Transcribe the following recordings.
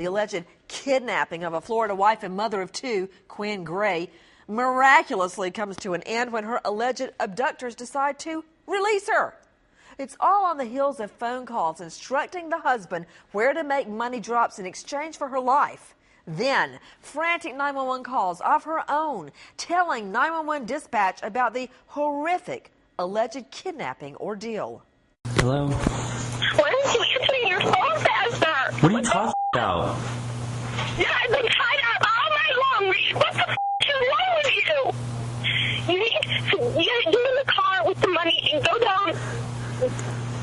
the alleged kidnapping of a Florida wife and mother of two, Quinn Gray, miraculously comes to an end when her alleged abductors decide to release her. It's all on the heels of phone calls instructing the husband where to make money drops in exchange for her life. Then, frantic 911 calls of her own, telling 911 dispatch about the horrific alleged kidnapping ordeal. Hello? Why aren't you answering your phone faster? What are you talking about? Yeah, I've been tied up all night long. What the is wrong with you? You need to get in the car with the money and go down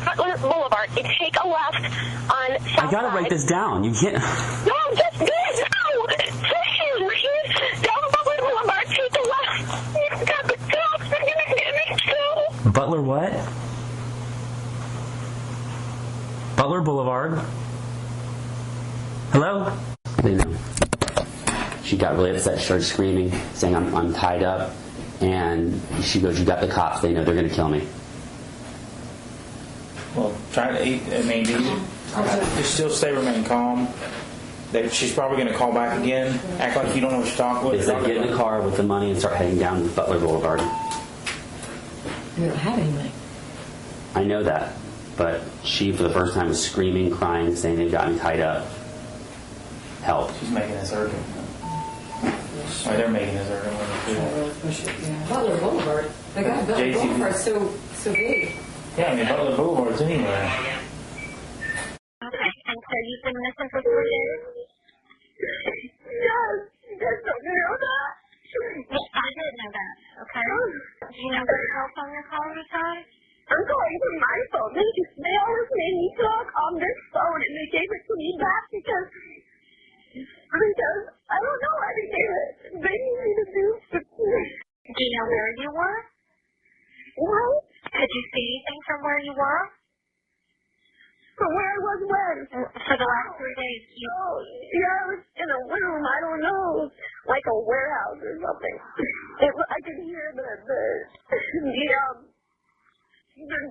Butler Boulevard and take a left on South I gotta write this down. You can't. No, just do it now. Please. Down Butler Boulevard, take a left. You've got the cops. They're gonna get me too. Butler what? Butler Boulevard. Hello? They know. She got really upset, started screaming, saying I'm tied up, and she goes, "You got the cops. They know they're going to kill me." Well, try to eat. I mean, just still remain calm. She's probably going to call back again. Act like you don't know what you're talking about. They said get in the car with the money and start heading down Butler Boulevard. We don't have any money. I know that, but she, for the first time, was screaming, crying, saying they got me tied up. Help. She's making this urgent. Right, they're making this urgent. Butler Boulevard. They got Butler Boulevard so big. Yeah, I mean, Butler Boulevard's anywhere. Okay, and so you've been missing for 4 days? Yes, you guys don't know that? Yes, I did know that, okay? Do you know what cell phone you're calling us on? I'm calling from my phone. They always made me talk on this phone, and they gave it to me back because I don't know, I think they need me to do something. Do you know where you were? What? Could you see anything from where you were? From where I was when? For the last 3 days. Oh, yeah, I was in a room, I don't know, like a warehouse or something. I could hear the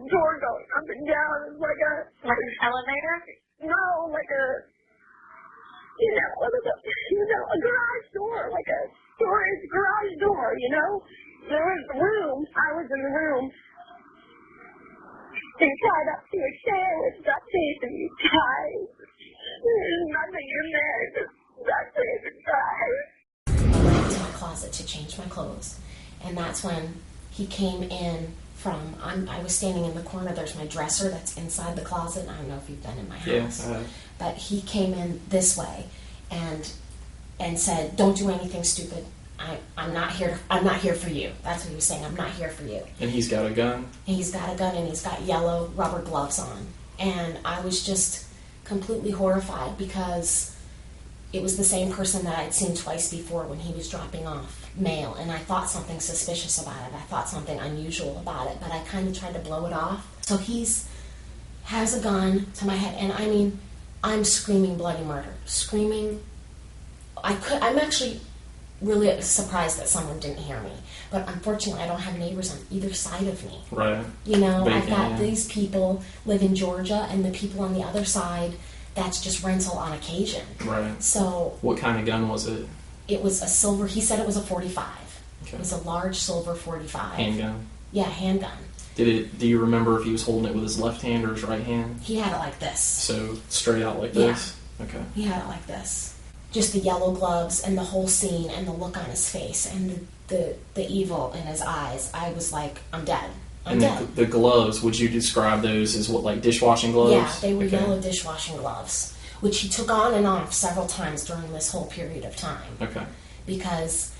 door going up and down. It was like an elevator? No, like a garage door, like a storage garage door, There was a room. I was in the room. They tied up to a chair with duct tape and ties. There's nothing in there, just duct tape and ties. I went into my closet to change my clothes, and that's when he came in from, I was standing in the corner, there's my dresser that's inside the closet. I don't know if you've been in my house. Yeah, but he came in this way and said, "Don't do anything stupid. I'm not here for you." That's what he was saying. I'm not here for you. And he's got a gun? And he's got a gun, and he's got yellow rubber gloves on. And I was just completely horrified because it was the same person that I'd seen twice before when he was dropping off mail, and I thought something suspicious about it. I thought something unusual about it, but I kind of tried to blow it off. So has a gun to my head, and I mean, I'm screaming bloody murder, screaming. I'm actually really surprised that someone didn't hear me, but unfortunately I don't have neighbors on either side of me. Right. I've got these people live in Georgia, and the people on the other side, that's just rental on occasion. Right. So what kind of gun was it? It was a silver, he said it was a 45. Okay. It was a large silver 45. Handgun? Yeah, handgun. Do you remember if he was holding it with his left hand or his right hand? He had it like this. So straight out like this? Okay. He had it like this. Just the yellow gloves and the whole scene and the look on his face and the evil in his eyes. I was like, I'm dead. I'm dead. The gloves, would you describe those as what, like dishwashing gloves? Yeah, they were yellow dishwashing gloves, which he took on and off several times during this whole period of time. Okay. Because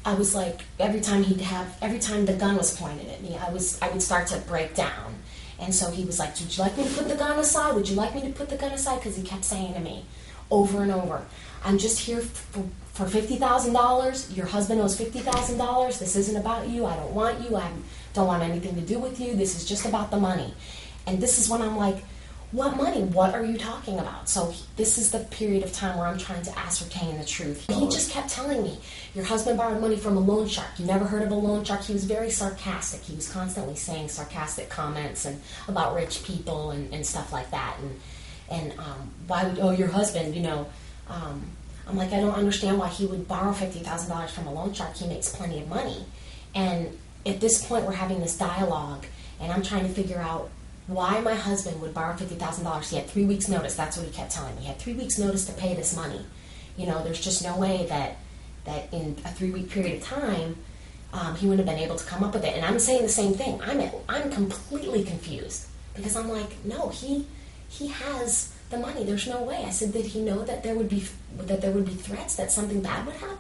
I was like, every time the gun was pointed at me, I would start to break down. And so he was like, "Would you like me to put the gun aside? Would you like me to put the gun aside?" Because he kept saying to me over and over, "I'm just here for $50,000. Your husband owes $50,000. This isn't about you. I don't want you. I don't want anything to do with you. This is just about the money." And this is when I'm like, what money? What are you talking about? So this is the period of time where I'm trying to ascertain the truth. He just kept telling me, "Your husband borrowed money from a loan shark. You never heard of a loan shark?" He was very sarcastic. He was constantly saying sarcastic comments and about rich people and stuff like that. And why would, your husband, I'm like, I don't understand why he would borrow $50,000 from a loan shark. He makes plenty of money. And at this point, we're having this dialogue, and I'm trying to figure out why my husband would borrow $50,000. He had 3 weeks' notice. That's what he kept telling me. He had 3 weeks' notice to pay this money. You know, there's just no way that in a 3-week period of time, he wouldn't have been able to come up with it. And I'm saying the same thing. I'm completely confused because I'm like, no, he has the money. There's no way. I said, did he know that there would be threats, that something bad would happen?